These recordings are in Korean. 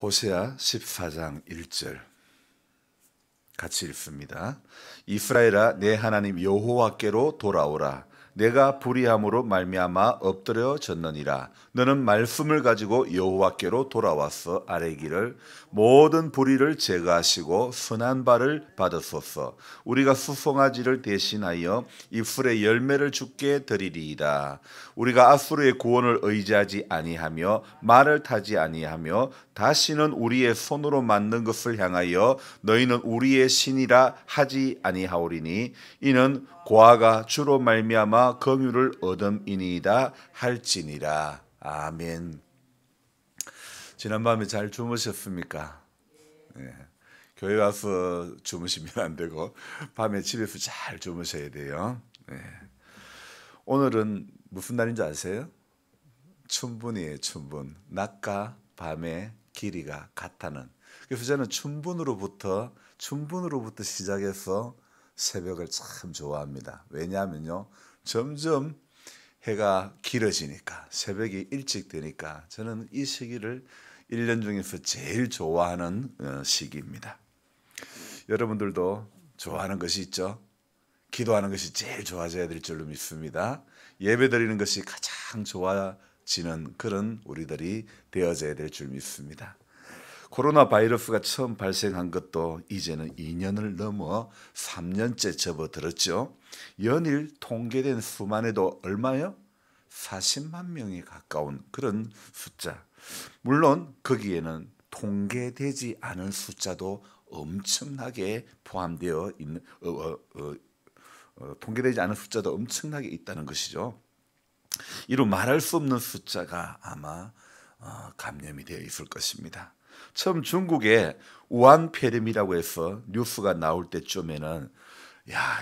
호세아 14장 1절 같이 읽습니다. 이스라엘아, 내 하나님 여호와께로 돌아오라. 내가 불의함으로 말미암아 엎드려졌느니라. 너는 말씀을 가지고 여호와께로 돌아와서 아뢰기를 모든 불의를 제거하시고 선한 바를 받으소서. 우리가 수송아지를 대신하여 이풀의 열매를 주께 드리리이다. 우리가 아수르의 구원을 의지하지 아니하며 말을 타지 아니하며 다시는 우리의 손으로 만든 것을 향하여 너희는 우리의 신이라 하지 아니하오리니 이는 고아가 주로 말미암아 긍휼을 얻음이니이다 할지니라. 아멘. 지난밤에 잘 주무셨습니까? 네. 교회 와서 주무시면 안 되고 밤에 집에서 잘 주무셔야 돼요. 네. 오늘은 무슨 날인지 아세요? 춘분이에요. 춘분. 낮과 밤의 길이가 같다는. 그래서 저는 춘분으로부터 시작해서 새벽을 참 좋아합니다. 왜냐하면요, 점점 해가 길어지니까, 새벽이 일찍 되니까 저는 이 시기를 1년 중에서 제일 좋아하는 시기입니다. 여러분들도 좋아하는 것이 있죠? 기도하는 것이 제일 좋아져야 될 줄로 믿습니다. 예배 드리는 것이 가장 좋아지는 그런 우리들이 되어져야 될 줄 믿습니다. 코로나 바이러스가 처음 발생한 것도 이제는 2년을 넘어 3년째 접어들었죠. 연일 통계된 수만 해도 얼마요? 40만 명에 가까운 그런 숫자. 물론 거기에는 통계되지 않은 숫자도 엄청나게 포함되어 있는 통계되지 않은 숫자도 엄청나게 있다는 것이죠. 이루 말할 수 없는 숫자가 아마 감염이 되어 있을 것입니다. 처음 중국에 우한 폐렴이라고 해서 뉴스가 나올 때쯤에는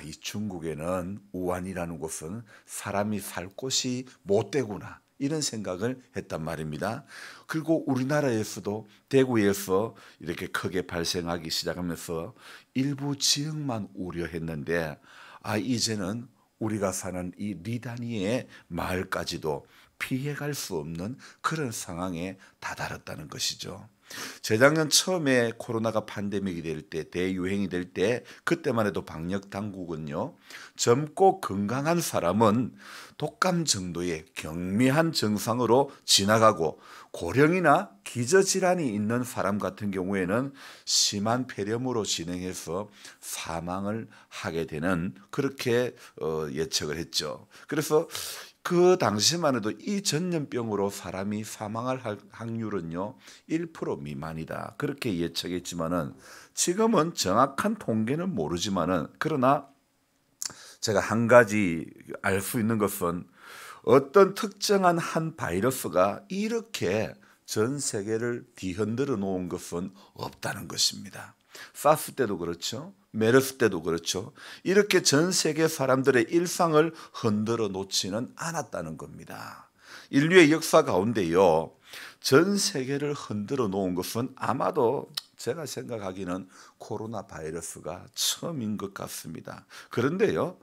이 중국에는 우한이라는 곳은 사람이 살 곳이 못 되구나 이런 생각을 했단 말입니다. 그리고 우리나라에서도 대구에서 이렇게 크게 발생하기 시작하면서 일부 지역만 우려했는데 이제는 우리가 사는 이 리다니의 마을까지도 피해갈 수 없는 그런 상황에 다다랐다는 것이죠. 재작년 처음에 코로나가 팬데믹이 될 때, 대유행이 될 때, 그때만 해도 방역 당국은요, 젊고 건강한 사람은 독감 정도의 경미한 증상으로 지나가고 고령이나 기저질환이 있는 사람 같은 경우에는 심한 폐렴으로 진행해서 사망을 하게 되는 그렇게 예측을 했죠. 그래서 그 당시만 해도 이 전염병으로 사람이 사망할 확률은요 1% 미만이다 그렇게 예측했지만은 지금은 정확한 통계는 모르지만은 그러나 제가 한 가지 알 수 있는 것은 어떤 특정한 한 바이러스가 이렇게 전 세계를 뒤흔들어 놓은 것은 없다는 것입니다. 사스 때도 그렇죠. 메르스 때도 그렇죠. 이렇게 전 세계 사람들의 일상을 흔들어 놓지는 않았다는 겁니다. 인류의 역사 가운데요, 전 세계를 흔들어 놓은 것은 아마도 제가 생각하기는 코로나 바이러스가 처음인 것 같습니다. 그런데요,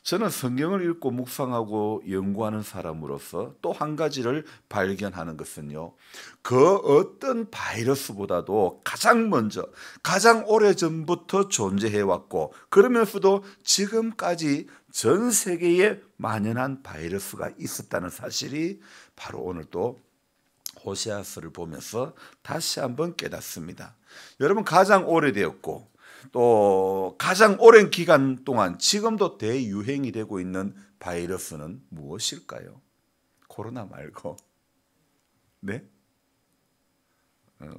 저는 성경을 읽고 묵상하고 연구하는 사람으로서 또 한 가지를 발견하는 것은요, 그 어떤 바이러스보다도 가장 먼저, 가장 오래전부터 존재해왔고 그러면서도 지금까지 전 세계에 만연한 바이러스가 있었다는 사실이 바로 오늘 또 호세아서를 보면서 다시 한번 깨닫습니다. 여러분, 가장 오래되었고 또 가장 오랜 기간 동안 지금도 대유행이 되고 있는 바이러스는 무엇일까요? 코로나 말고. 네?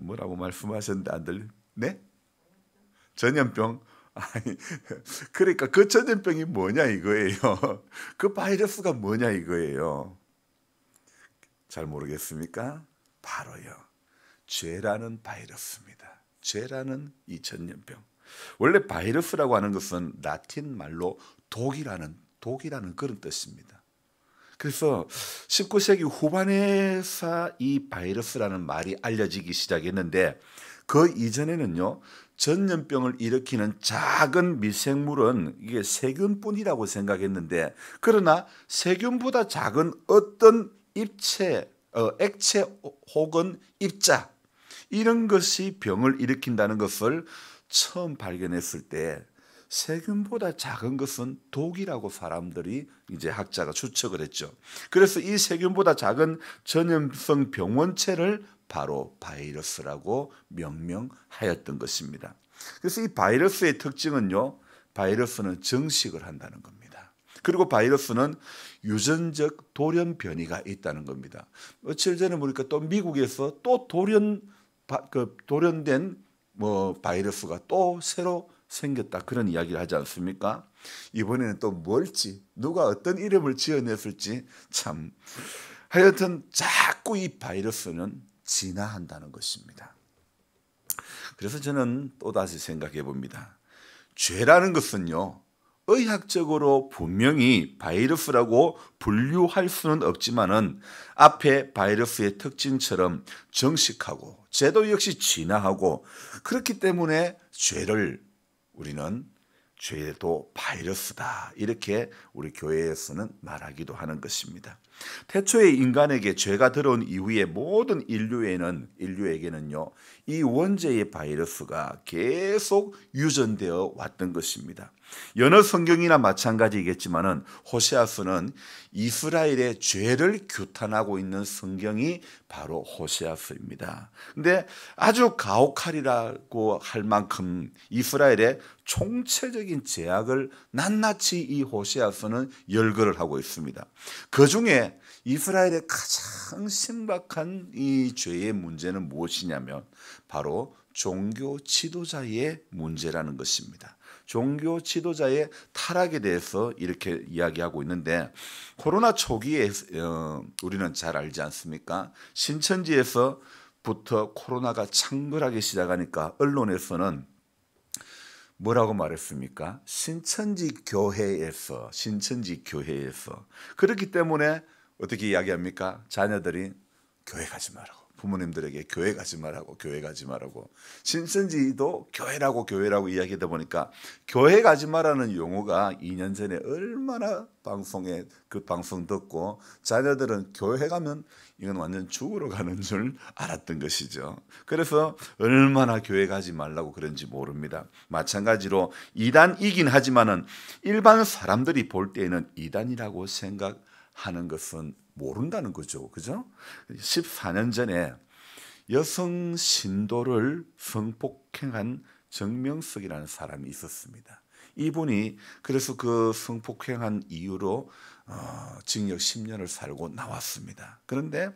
뭐라고 말씀하셨는데 안 들려? 네? 전염병. 그러니까 그 전염병이 뭐냐 이거예요. 그 바이러스가 뭐냐 이거예요. 잘 모르겠습니까? 바로요, 죄라는 바이러스입니다. 죄라는 이 전염병. 원래 바이러스라고 하는 것은 라틴 말로 독이라는 그런 뜻입니다. 그래서 19세기 후반에서 이 바이러스라는 말이 알려지기 시작했는데 그 이전에는요, 전염병을 일으키는 작은 미생물은 이게 세균뿐이라고 생각했는데, 그러나 세균보다 작은 어떤 액체 혹은 입자, 이런 것이 병을 일으킨다는 것을 처음 발견했을 때 세균보다 작은 것은 독이라고 사람들이 이제 학자가 추측을 했죠. 그래서 이 세균보다 작은 전염성 병원체를 바로 바이러스라고 명명하였던 것입니다. 그래서 이 바이러스의 특징은요, 바이러스는 정식을 한다는 겁니다. 그리고 바이러스는 유전적 돌연 변이가 있다는 겁니다. 며칠 전에 보니까 또 미국에서 또 돌연된 바이러스가 또 새로 생겼다, 그런 이야기를 하지 않습니까? 이번에는 또 뭘지, 누가 어떤 이름을 지어냈을지 참, 하여튼 자꾸 이 바이러스는 진화한다는 것입니다. 그래서 저는 또다시 생각해 봅니다. 죄라는 것은요, 의학적으로 분명히 바이러스라고 분류할 수는 없지만은 앞에 바이러스의 특징처럼 정식하고 죄도 역시 진화하고, 그렇기 때문에 죄를 우리는 죄도 바이러스다, 이렇게 우리 교회에서는 말하기도 하는 것입니다. 태초에 인간에게 죄가 들어온 이후에 모든 인류에게는요, 이 원죄의 바이러스가 계속 유전되어 왔던 것입니다. 여러 성경이나 마찬가지겠지만은 호세아서는 이스라엘의 죄를 규탄하고 있는 성경이 바로 호세아서입니다. 근데 아주 가혹하리라고 할 만큼 이스라엘의 총체적인 죄악을 낱낱이 이 호세아서는 열거를 하고 있습니다. 그 중에 이스라엘의 가장 심각한 이 죄의 문제는 무엇이냐면 바로 종교 지도자의 문제라는 것입니다. 종교 지도자의 타락에 대해서 이렇게 이야기하고 있는데, 코로나 초기에 우리는 잘 알지 않습니까? 신천지에서부터 코로나가 창궐하기 시작하니까 언론에서는 뭐라고 말했습니까? 신천지 교회에서. 그렇기 때문에 어떻게 이야기합니까? 자녀들이 교회 가지 말라고, 부모님들에게 교회 가지 말라고. 신천지도 교회라고 이야기하다 보니까 교회 가지 말라는 용어가 2년 전에 얼마나 그 방송 듣고 자녀들은 교회 가면 이건 완전 죽으러 가는 줄 알았던 것이죠. 그래서 얼마나 교회 가지 말라고 그런지 모릅니다. 마찬가지로 이단이긴 하지만은 일반 사람들이 볼 때에는 이단이라고 생각하는 것은 모른다는 거죠. 그죠? 14년 전에 여성 신도를 성폭행한 정명석이라는 사람이 있었습니다. 이분이 그래서 그 성폭행한 이유로 징역 10년을 살고 나왔습니다. 그런데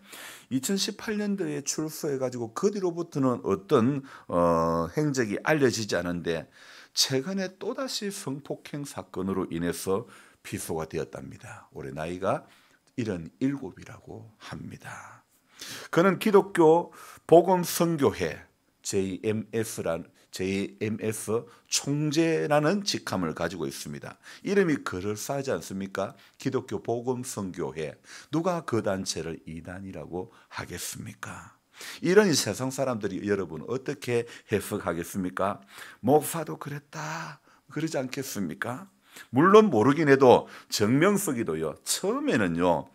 2018년도에 출소해가지고 그 뒤로부터는 어떤 행적이 알려지지 않은데 최근에 또다시 성폭행 사건으로 인해서 피소가 되었답니다. 올해 나이가 77이라고 합니다. 그는 기독교 복음선교회 JMS 총재라는 직함을 가지고 있습니다. 이름이 그럴싸하지 않습니까? 기독교 복음선교회. 누가 그 단체를 이단이라고 하겠습니까? 이런 세상 사람들이 여러분 어떻게 해석하겠습니까? 목사도 그랬다, 그러지 않겠습니까? 물론 모르긴 해도 정명석이도요, 처음에는요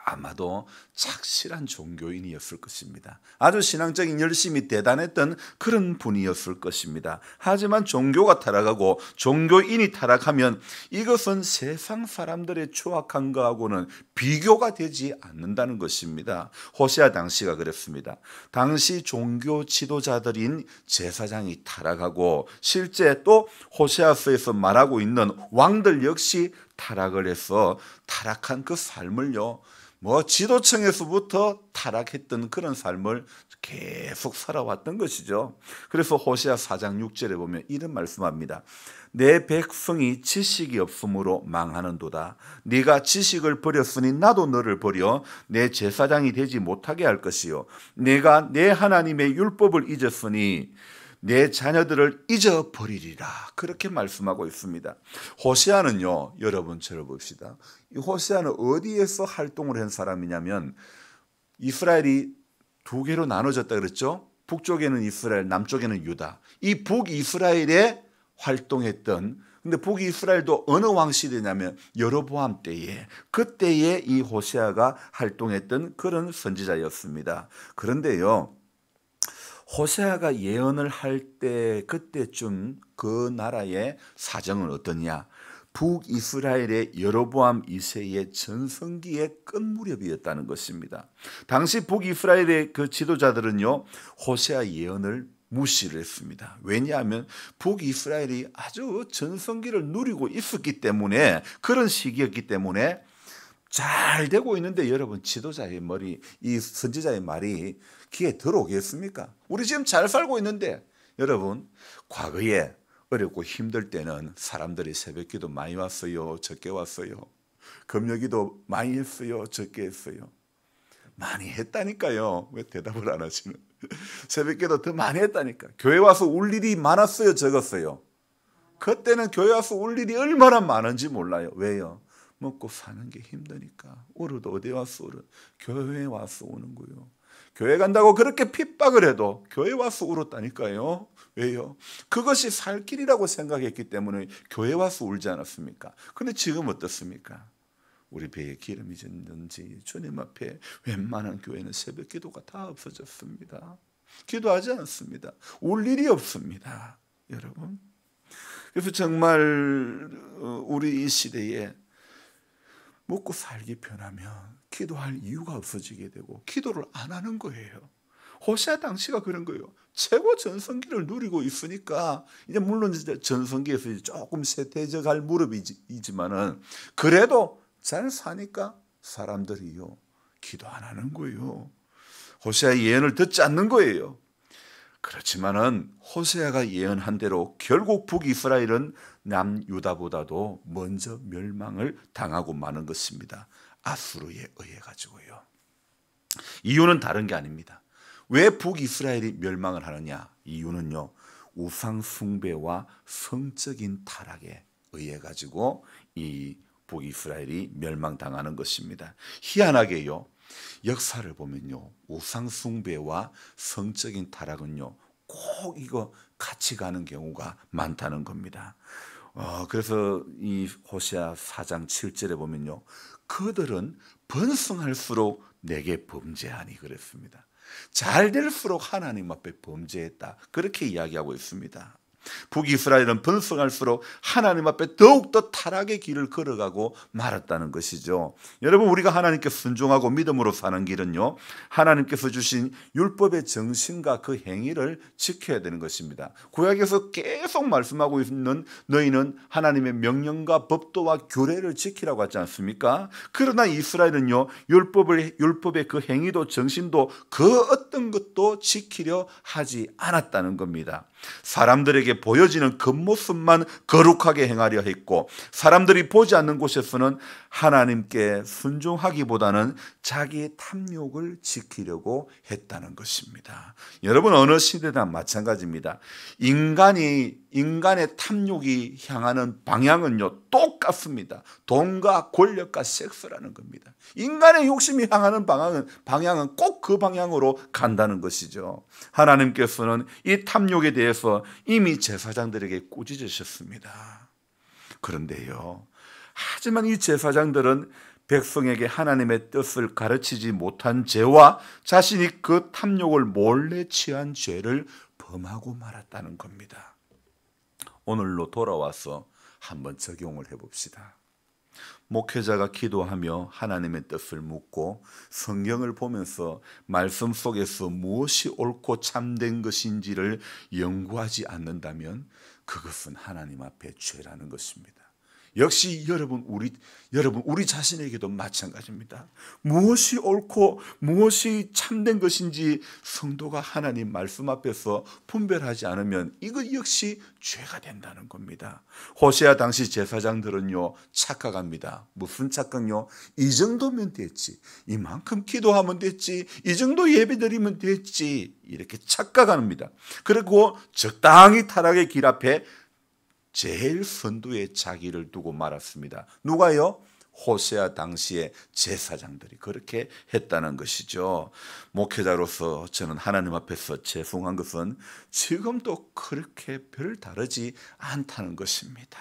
아마도 착실한 종교인이었을 것입니다. 아주 신앙적인 열심이 대단했던 그런 분이었을 것입니다. 하지만 종교가 타락하고 종교인이 타락하면 이것은 세상 사람들의 추악한 것하고는 비교가 되지 않는다는 것입니다. 호세아 당시가 그랬습니다. 당시 종교 지도자들인 제사장이 타락하고 실제 또 호세아서에서 말하고 있는 왕들 역시 타락을 해서 타락한 그 삶을요, 지도층에서부터 타락했던 그런 삶을 계속 살아왔던 것이죠. 그래서 호세아 4장 6절에 보면 이런 말씀합니다. 내 백성이 지식이 없으므로 망하는도다. 네가 지식을 버렸으니 나도 너를 버려 내 제사장이 되지 못하게 할 것이요, 내가 내 하나님의 율법을 잊었으니 내 자녀들을 잊어버리리라. 그렇게 말씀하고 있습니다. 호세아는요, 여러분 들어봅시다. 이 호세아는 어디에서 활동을 한 사람이냐면 이스라엘이 두 개로 나눠졌다 그랬죠. 북쪽에는 이스라엘, 남쪽에는 유다. 이 북이스라엘에 활동했던, 근데 북이스라엘도 어느 왕 시대냐면 여로보암 때에, 그때에 이 호세아가 활동했던 그런 선지자였습니다. 그런데요, 호세아가 예언을 할 때 그때쯤 그 나라의 사정은 어떠냐? 북이스라엘의 여로보암 2세의 전성기의 끝 무렵이었다는 것입니다. 당시 북이스라엘의 그 지도자들은요, 호세아 예언을 무시를 했습니다. 왜냐하면 북이스라엘이 아주 전성기를 누리고 있었기 때문에, 그런 시기였기 때문에 잘 되고 있는데, 여러분, 지도자의 머리, 이 선지자의 말이 귀에 들어오겠습니까? 우리 지금 잘 살고 있는데. 여러분, 과거에 어렵고 힘들 때는 사람들이 새벽기도 많이 왔어요, 적게 왔어요? 금요기도 많이 했어요, 적게 했어요? 많이 했다니까요. 왜 대답을 안 하시는? 새벽기도 더 많이 했다니까. 교회 와서 울 일이 많았어요, 적었어요? 그때는 교회 와서 울 일이 얼마나 많은지 몰라요. 왜요? 먹고 사는 게 힘드니까. 울어도 어디 와서 울어? 교회에 와서 우는 거요. 교회 간다고 그렇게 핍박을 해도 교회 와서 울었다니까요. 왜요? 그것이 살 길이라고 생각했기 때문에 교회 와서 울지 않았습니까? 근데 지금 어떻습니까? 우리 배에 기름이 졌는지 주님 앞에 웬만한 교회는 새벽 기도가 다 없어졌습니다. 기도하지 않습니다. 울 일이 없습니다, 여러분. 그래서 정말 우리 이 시대에 먹고 살기 편하면 기도할 이유가 없어지게 되고 기도를 안 하는 거예요. 호세아 당시가 그런 거예요. 최고 전성기를 누리고 있으니까, 이제 물론 전성기에서 조금 쇠퇴져갈 무렵이지만은 그래도 잘 사니까 사람들이요, 기도 안 하는 거예요. 호세아의 예언을 듣지 않는 거예요. 그렇지만은 호세아가 예언한 대로 결국 북이스라엘은 남유다보다도 먼저 멸망을 당하고 마는 것입니다. 아수르에 의해 가지고요. 이유는 다른 게 아닙니다. 왜 북이스라엘이 멸망을 하느냐? 이유는요, 우상 숭배와 성적인 타락에 의해 가지고 이 북이스라엘이 멸망당하는 것입니다. 희한하게요, 역사를 보면요, 우상 숭배와 성적인 타락은요, 꼭 이거 같이 가는 경우가 많다는 겁니다. 그래서 이 호세아 4장 7절에 보면요, 그들은 번성할수록 내게 범죄하니 그랬습니다. 잘 될수록 하나님 앞에 범죄했다, 그렇게 이야기하고 있습니다. 북이스라엘은 번성할수록 하나님 앞에 더욱더 타락의 길을 걸어가고 말았다는 것이죠. 여러분, 우리가 하나님께 순종하고 믿음으로 사는 길은요, 하나님께서 주신 율법의 정신과 그 행위를 지켜야 되는 것입니다. 구약에서 계속 말씀하고 있는 너희는 하나님의 명령과 법도와 규례를 지키라고 하지 않습니까? 그러나 이스라엘은요, 율법의 그 행위도 정신도 그 어떤 것도 지키려 하지 않았다는 겁니다. 사람들에게 보여지는 겉모습만 거룩하게 행하려 했고, 사람들이 보지 않는 곳에서는 하나님께 순종하기보다는 자기의 탐욕을 지키려고 했다는 것입니다. 여러분, 어느 시대나 마찬가지입니다. 인간의 탐욕이 향하는 방향은요, 똑같습니다. 돈과 권력과 섹스라는 겁니다. 인간의 욕심이 향하는 방향은 꼭 그 방향으로 간다는 것이죠. 하나님께서는 이 탐욕에 대해서 이미 제사장들에게 꾸짖으셨습니다. 그런데요, 하지만 이 제사장들은 백성에게 하나님의 뜻을 가르치지 못한 죄와 자신이 그 탐욕을 몰래 취한 죄를 범하고 말았다는 겁니다. 오늘로 돌아와서 한번 적용을 해봅시다. 목회자가 기도하며 하나님의 뜻을 묻고 성경을 보면서 말씀 속에서 무엇이 옳고 참된 것인지를 연구하지 않는다면 그것은 하나님 앞에 죄라는 것입니다. 역시 여러분, 우리 자신에게도 마찬가지입니다. 무엇이 옳고 무엇이 참된 것인지 성도가 하나님 말씀 앞에서 분별하지 않으면 이거 역시 죄가 된다는 겁니다. 호세아 당시 제사장들은요, 착각합니다. 무슨 착각요? 이 정도면 됐지, 이만큼 기도하면 됐지, 이 정도 예배드리면 됐지, 이렇게 착각합니다. 그리고 적당히 타락의 길 앞에 제일 선두에 자기를 두고 말았습니다. 누가요? 호세아 당시의 제사장들이 그렇게 했다는 것이죠. 목회자로서 저는 하나님 앞에서 죄송한 것은 지금도 그렇게 별 다르지 않다는 것입니다.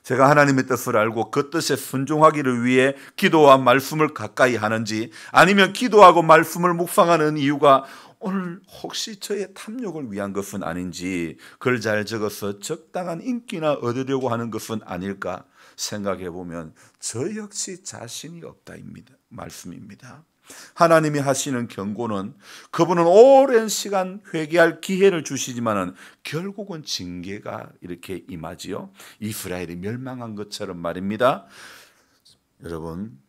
제가 하나님의 뜻을 알고 그 뜻에 순종하기를 위해 기도와 말씀을 가까이 하는지, 아니면 기도하고 말씀을 묵상하는 이유가 오늘 혹시 저의 탐욕을 위한 것은 아닌지 글 잘 적어서 적당한 인기나 얻으려고 하는 것은 아닐까 생각해 보면 저 역시 자신이 없다입니다. 말씀입니다. 하나님이 하시는 경고는 그분은 오랜 시간 회개할 기회를 주시지만은 결국은 징계가 이렇게 임하지요. 이스라엘이 멸망한 것처럼 말입니다. 여러분,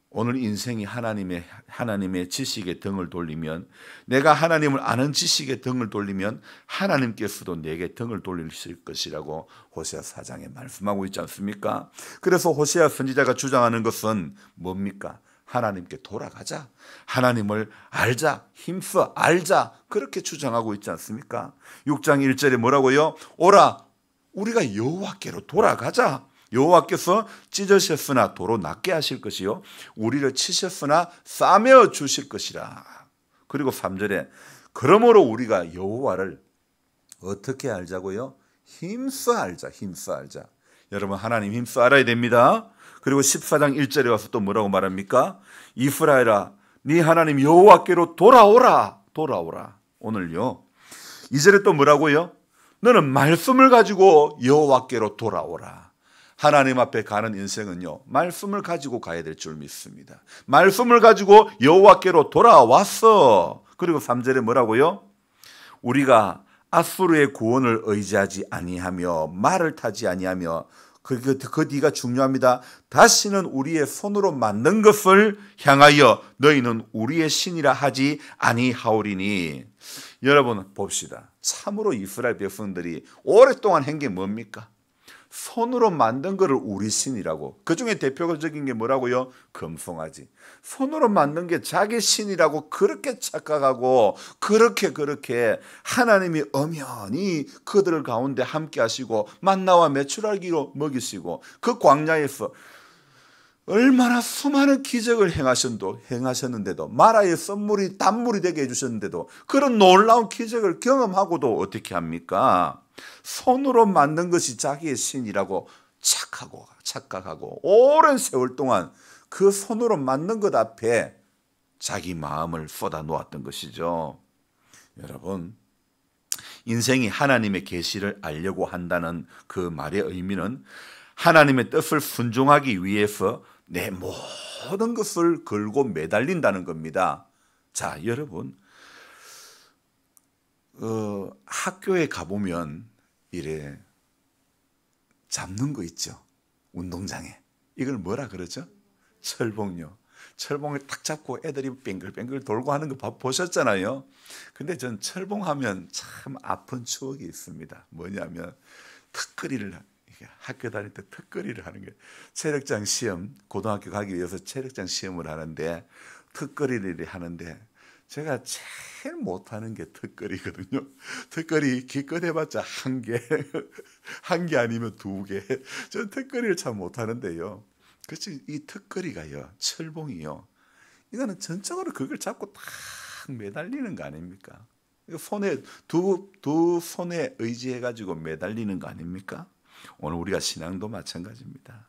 오늘 인생이 하나님의 지식에 등을 돌리면, 내가 하나님을 아는 지식에 등을 돌리면 하나님께서도 내게 등을 돌리실 것이라고 호세아 4장에 말씀하고 있지 않습니까? 그래서 호세아 선지자가 주장하는 것은 뭡니까? 하나님께 돌아가자, 하나님을 알자, 힘써 알자, 그렇게 주장하고 있지 않습니까? 6장 1절에 뭐라고요? 오라, 우리가 여호와께로 돌아가자. 여호와께서 찢으셨으나 도로 낫게 하실 것이요 우리를 치셨으나 싸매어 주실 것이라. 그리고 3절에 그러므로 우리가 여호와를 어떻게 알자고요? 힘써 알자, 힘써 알자. 여러분, 하나님 힘써 알아야 됩니다. 그리고 14장 1절에 와서 또 뭐라고 말합니까? 이스라엘아, 네 하나님 여호와께로 돌아오라, 돌아오라. 오늘요 2절에 또 뭐라고요? 너는 말씀을 가지고 여호와께로 돌아오라. 하나님 앞에 가는 인생은요, 말씀을 가지고 가야 될 줄 믿습니다. 말씀을 가지고 여호와께로 돌아왔어. 그리고 3절에 뭐라고요? 우리가 아수르의 구원을 의지하지 아니하며 말을 타지 아니하며 그 뒤가 중요합니다. 다시는 우리의 손으로 만든 것을 향하여 너희는 우리의 신이라 하지 아니하오리니. 여러분 봅시다. 참으로 이스라엘 백성들이 오랫동안 한 게 뭡니까? 손으로 만든 것을 우리 신이라고. 그 중에 대표적인 게 뭐라고요? 금송아지. 손으로 만든 게 자기 신이라고 그렇게 착각하고 그렇게 하나님이 엄연히 그들 가운데 함께 하시고 만나와 메추라기로 먹이시고 그 광야에서 얼마나 수많은 기적을 행하셨는데도, 마라의 썬물이 단물이 되게 해주셨는데도, 그런 놀라운 기적을 경험하고도 어떻게 합니까? 손으로 만든 것이 자기의 신이라고 착각하고 오랜 세월 동안 그 손으로 만든 것 앞에 자기 마음을 쏟아 놓았던 것이죠. 여러분, 인생이 하나님의 계시를 알려고 한다는 그 말의 의미는 하나님의 뜻을 순종하기 위해서 내 모든 것을 걸고 매달린다는 겁니다. 자, 여러분, 학교에 가보면 이래 잡는 거 있죠. 운동장에. 이걸 뭐라 그러죠? 철봉요. 철봉을 탁 잡고 애들이 뱅글뱅글 돌고 하는 거 보셨잖아요. 근데 전 철봉하면 참 아픈 추억이 있습니다. 뭐냐면 학교 다닐 때 턱걸이를 하는 거예요. 체력장 시험, 고등학교 가기 위해서 체력장 시험을 하는데 턱걸이를 하는데 제가 제일 못하는 게 턱걸이거든요. 턱걸이 기껏 해봤자 한 개 아니면 2개. 저는 턱걸이를 참 못하는데요. 그렇지, 이 턱걸이가요, 철봉이요, 이거는 전적으로 그걸 잡고 딱 매달리는 거 아닙니까? 손에 두 손에 의지해가지고 매달리는 거 아닙니까? 오늘 우리가 신앙도 마찬가지입니다.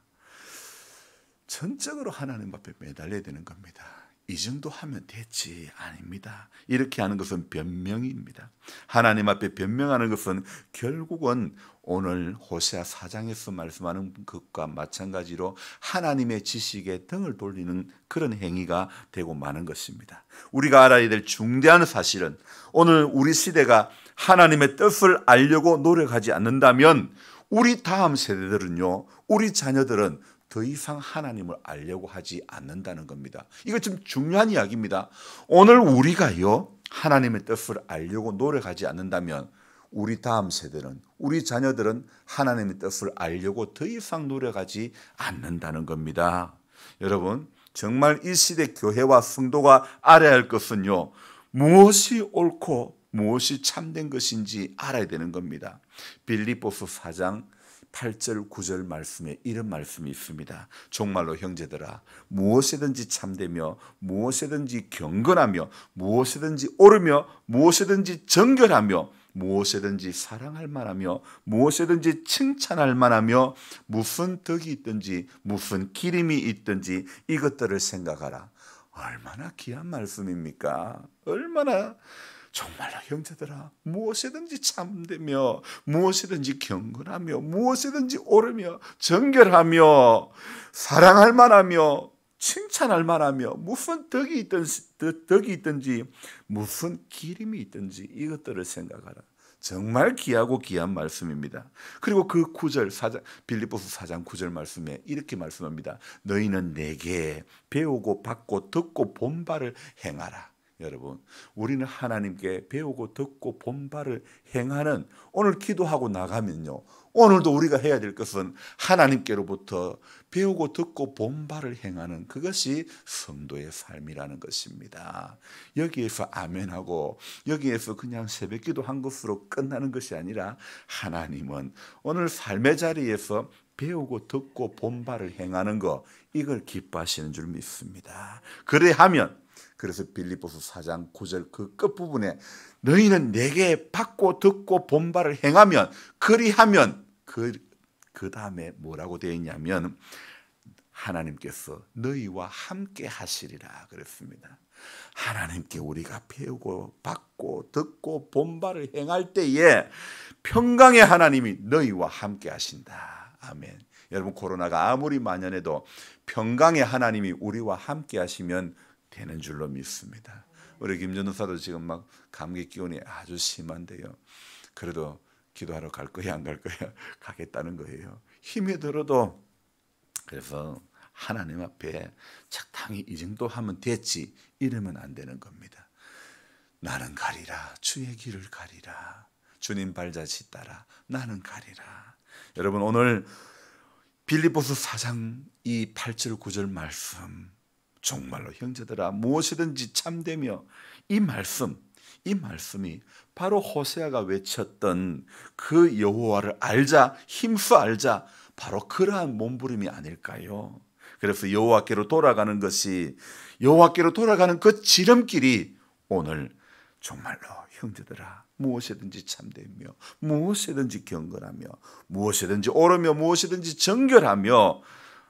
전적으로 하나님 앞에 매달려야 되는 겁니다. 이 정도 하면 됐지, 아닙니다. 이렇게 하는 것은 변명입니다. 하나님 앞에 변명하는 것은 결국은 오늘 호세아 4장에서 말씀하는 것과 마찬가지로 하나님의 지식에 등을 돌리는 그런 행위가 되고 마는 것입니다. 우리가 알아야 될 중대한 사실은 오늘 우리 시대가 하나님의 뜻을 알려고 노력하지 않는다면 우리 다음 세대들은요, 우리 자녀들은 더 이상 하나님을 알려고 하지 않는다는 겁니다. 이거 좀 중요한 이야기입니다. 오늘 우리가요, 하나님의 뜻을 알려고 노력하지 않는다면 우리 다음 세대는, 우리 자녀들은 하나님의 뜻을 알려고 더 이상 노력하지 않는다는 겁니다. 여러분, 정말 이 시대 교회와 성도가 알아야 할 것은요, 무엇이 옳고 무엇이 참된 것인지 알아야 되는 겁니다. 빌립보서 4장 8절 9절 말씀에 이런 말씀이 있습니다. 정말로 형제들아, 무엇이든지 참되며 무엇이든지 경건하며 무엇이든지 옳으며 무엇이든지 정결하며 무엇이든지 사랑할 만하며 무엇이든지 칭찬할 만하며 무슨 덕이 있든지 무슨 기림이 있든지 이것들을 생각하라. 얼마나 귀한 말씀입니까? 얼마나 정말로 형제들아, 무엇이든지 참되며 무엇이든지 경건하며 무엇이든지 옳으며 정결하며 사랑할 만하며 칭찬할 만하며 무슨 덕이 있든지 무슨 기림이 있든지 이것들을 생각하라. 정말 귀하고 귀한 말씀입니다. 그리고 그 9절 빌립보서 4장 9절 말씀에 이렇게 말씀합니다. 너희는 내게 배우고 받고 듣고 본 바를 행하라. 여러분, 우리는 하나님께 배우고 듣고 본 바를 행하는, 오늘 기도하고 나가면요, 오늘도 우리가 해야 될 것은 하나님께로부터 배우고 듣고 본 바를 행하는, 그것이 성도의 삶이라는 것입니다. 여기에서 아멘하고 여기에서 그냥 새벽기도 한 것으로 끝나는 것이 아니라, 하나님은 오늘 삶의 자리에서 배우고 듣고 본 바를 행하는 것, 이걸 기뻐하시는 줄 믿습니다. 그래서 빌립보서 4장 9절 그 끝부분에 너희는 내게 받고 듣고 본 바를 행하면, 그리하면, 그 다음에 뭐라고 되어 있냐면 하나님께서 너희와 함께 하시리라 그랬습니다. 하나님께 우리가 배우고 받고 듣고 본 바를 행할 때에 평강의 하나님이 너희와 함께 하신다. 아멘. 여러분, 코로나가 아무리 만연해도 평강의 하나님이 우리와 함께 하시면 되는 줄로 믿습니다. 우리 김전도사도 지금 막 감기 기운이 아주 심한데요, 그래도 기도하러 갈 거야 안 갈 거야? 가겠다는 거예요. 힘이 들어도. 그래서 하나님 앞에 적당히 이 정도 하면 됐지 이러면 안 되는 겁니다. 나는 가리라, 주의 길을 가리라, 주님 발자취 따라 나는 가리라. 여러분, 오늘 빌립보서 4장 이 8절 9절 말씀, 정말로 형제들아 무엇이든지 참되며, 이 말씀이 바로 호세아가 외쳤던 그 여호와를 알자, 힘써 알자, 바로 그러한 몸부림이 아닐까요? 그래서 여호와께로 돌아가는 그 지름길이 오늘 정말로 형제들아 무엇이든지 참되며 무엇이든지 경건하며 무엇이든지 옳으며 무엇이든지 정결하며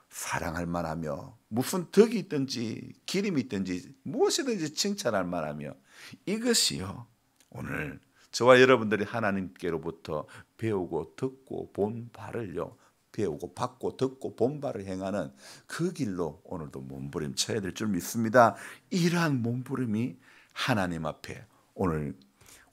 사랑할 만하며 무슨 덕이 있든지 기림이 있든지 무엇이든지 칭찬할 만하며, 이것이요 오늘 저와 여러분들이 하나님께로부터 배우고 듣고 본 바를요, 배우고 받고 듣고 본 바를 행하는 그 길로 오늘도 몸부림쳐야 될 줄 믿습니다. 이러한 몸부림이 하나님 앞에, 오늘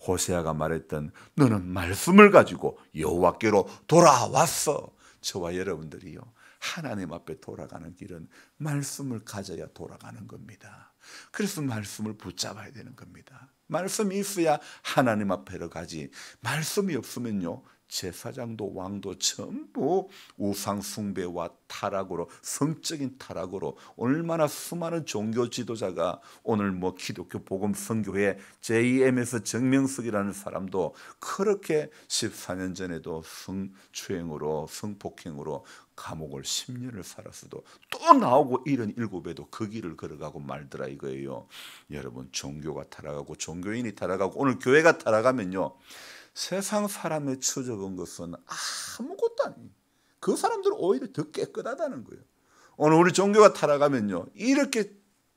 호세아가 말했던 너는 말씀을 가지고 여호와께로 돌아왔어. 저와 여러분들이요 하나님 앞에 돌아가는 길은 말씀을 가져야 돌아가는 겁니다. 그래서 말씀을 붙잡아야 되는 겁니다. 말씀이 있어야 하나님 앞에로 가지, 말씀이 없으면요 제사장도 왕도 전부 우상 숭배와 타락으로, 성적인 타락으로, 얼마나 수많은 종교 지도자가 오늘 기독교 복음 선교회 JM에서 정명석이라는 사람도 그렇게 14년 전에도 성추행으로 성폭행으로 감옥을 10년을 살았어도 또 나오고 77에도 그 길을 걸어가고 말더라 이거예요. 여러분, 종교가 타락하고 종교인이 타락하고 오늘 교회가 타락하면요 세상 사람의 추적한 것은 아무것도 아니에요. 그 사람들은 오히려 더 깨끗하다는 거예요. 오늘 우리 종교가 타락하면요 이렇게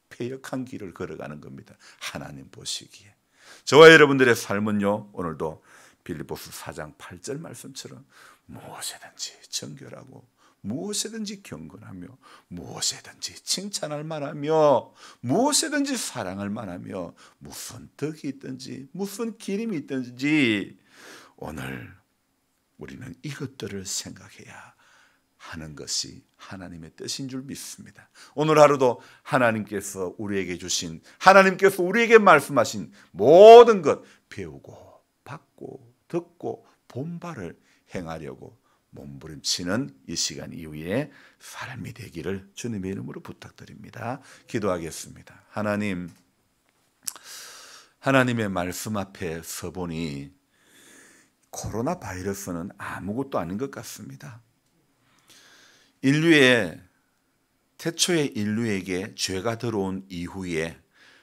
폐역한 길을 걸어가는 겁니다. 하나님 보시기에. 저와 여러분들의 삶은요 오늘도 빌립보서 4장 8절 말씀처럼 무엇이든지 정결하고 무엇이든지 경건하며 무엇이든지 칭찬할 만하며 무엇이든지 사랑할 만하며 무슨 덕이 있든지 무슨 기림이 있든지, 오늘 우리는 이것들을 생각해야 하는 것이 하나님의 뜻인 줄 믿습니다. 오늘 하루도 하나님께서 우리에게 주신, 하나님께서 우리에게 말씀하신 모든 것 배우고 받고 듣고 본 바를 행하려고 몸부림치는 이 시간 이후에 삶이 되기를 주님의 이름으로 부탁드립니다. 기도하겠습니다. 하나님의 말씀 앞에 서보니 코로나 바이러스는 아무것도 아닌 것 같습니다. 태초의 인류에게 죄가 들어온 이후에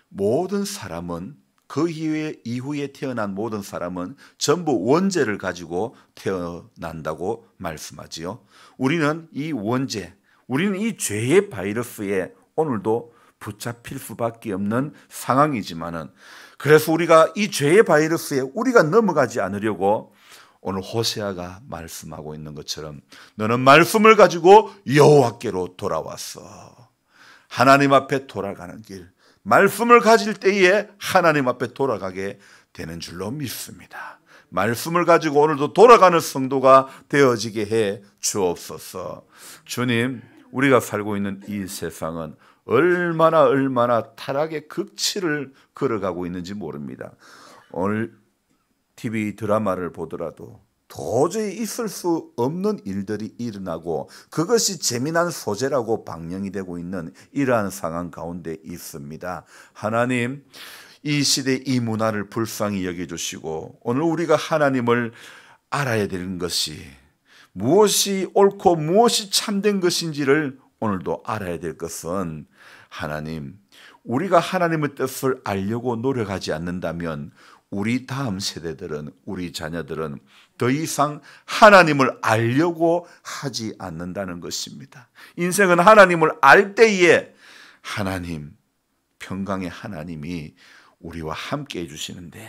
모든 사람은, 그 이후에 태어난 모든 사람은 전부 원죄를 가지고 태어난다고 말씀하지요. 우리는 이 죄의 바이러스에 오늘도 붙잡힐 수밖에 없는 상황이지만은, 그래서 우리가 이 죄의 바이러스에 우리가 넘어가지 않으려고 오늘 호세아가 말씀하고 있는 것처럼 너는 말씀을 가지고 여호와께로 돌아왔어. 하나님 앞에 돌아가는 길, 말씀을 가질 때에 하나님 앞에 돌아가게 되는 줄로 믿습니다. 말씀을 가지고 오늘도 돌아가는 성도가 되어지게 해 주옵소서. 주님, 우리가 살고 있는 이 세상은 얼마나 타락의 극치를 걸어가고 있는지 모릅니다. 오늘 TV 드라마를 보더라도 도저히 있을 수 없는 일들이 일어나고 그것이 재미난 소재라고 방영이 되고 있는 이러한 상황 가운데 있습니다. 하나님, 이 시대 이 문화를 불쌍히 여겨주시고 오늘 우리가 하나님을 알아야 되는 것이 무엇이 옳고 무엇이 참된 것인지를 오늘도 알아야 될 것은 하나님, 우리가 하나님의 뜻을 알려고 노력하지 않는다면 우리 다음 세대들은, 우리 자녀들은 더 이상 하나님을 알려고 하지 않는다는 것입니다. 인생은 하나님을 알 때에 하나님, 평강의 하나님이 우리와 함께 해주시는데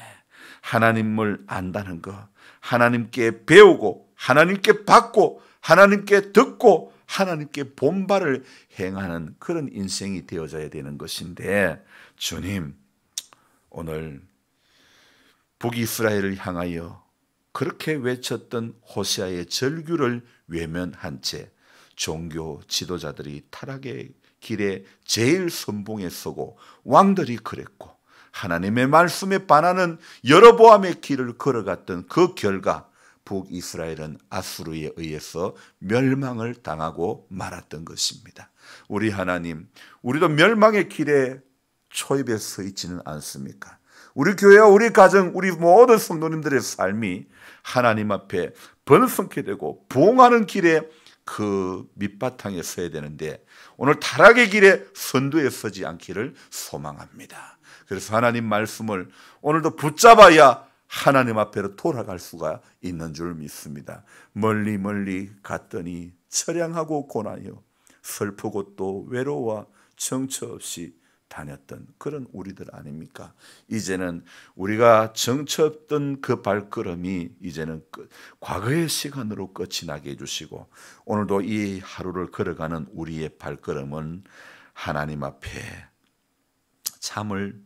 하나님을 안다는 것, 하나님께 배우고 하나님께 받고 하나님께 듣고 하나님께 본바를 행하는 그런 인생이 되어져야 되는 것인데, 주님, 오늘 북이스라엘을 향하여 그렇게 외쳤던 호세아의 절규를 외면한 채 종교 지도자들이 타락의 길에 제일 선봉에 서고 왕들이 그랬고 하나님의 말씀에 반하는 여로보암의 길을 걸어갔던 그 결과 북이스라엘은 아수르에 의해서 멸망을 당하고 말았던 것입니다. 우리 하나님, 우리도 멸망의 길에 초입에 서 있지는 않습니까? 우리 교회와 우리 가정, 우리 모든 성도님들의 삶이 하나님 앞에 번성케 되고 부흥하는 길에 그 밑바탕에 서야 되는데 오늘 타락의 길에 선두에 서지 않기를 소망합니다. 그래서 하나님 말씀을 오늘도 붙잡아야 하나님 앞으로 돌아갈 수가 있는 줄 믿습니다. 멀리 갔더니 처량하고 고나여 슬프고 또 외로워 정처 없이 다녔던 그런 우리들 아닙니까? 이제는 우리가 정처 없던 그 발걸음이 이제는 과거의 시간으로 끝이 나게 해주시고 오늘도 이 하루를 걸어가는 우리의 발걸음은 하나님 앞에 참을,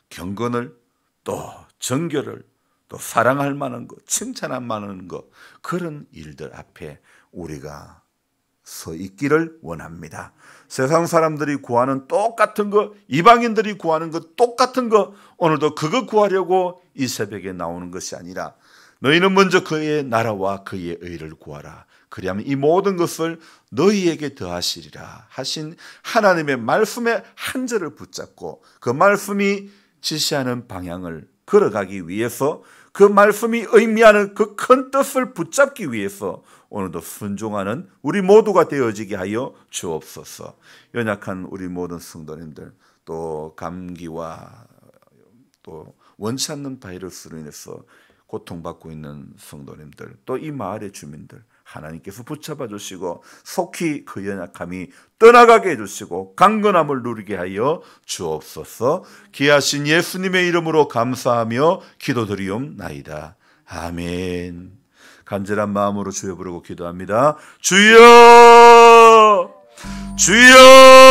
경건을, 또 정결을, 또 사랑할 만한 것, 칭찬할 만한 것, 그런 일들 앞에 우리가 서 있기를 원합니다. 세상 사람들이 구하는 똑같은 것, 이방인들이 구하는 것 똑같은 것, 오늘도 그거 구하려고 이 새벽에 나오는 것이 아니라 너희는 먼저 그의 나라와 그의 의를 구하라. 그리하면 이 모든 것을 너희에게 더하시리라 하신 하나님의 말씀의 한 절을 붙잡고 그 말씀이 지시하는 방향을 걸어가기 위해서, 그 말씀이 의미하는 그 큰 뜻을 붙잡기 위해서 오늘도 순종하는 우리 모두가 되어지게 하여 주옵소서. 연약한 우리 모든 성도님들, 또 감기와 또 원치 않는 바이러스로 인해서 고통받고 있는 성도님들, 또 이 마을의 주민들 하나님께서 붙잡아 주시고 속히 그 연약함이 떠나가게 해주시고 강건함을 누리게 하여 주옵소서. 귀하신 예수님의 이름으로 감사하며 기도드리옵나이다. 아멘. 간절한 마음으로 주여 부르고 기도합니다. 주여, 주여.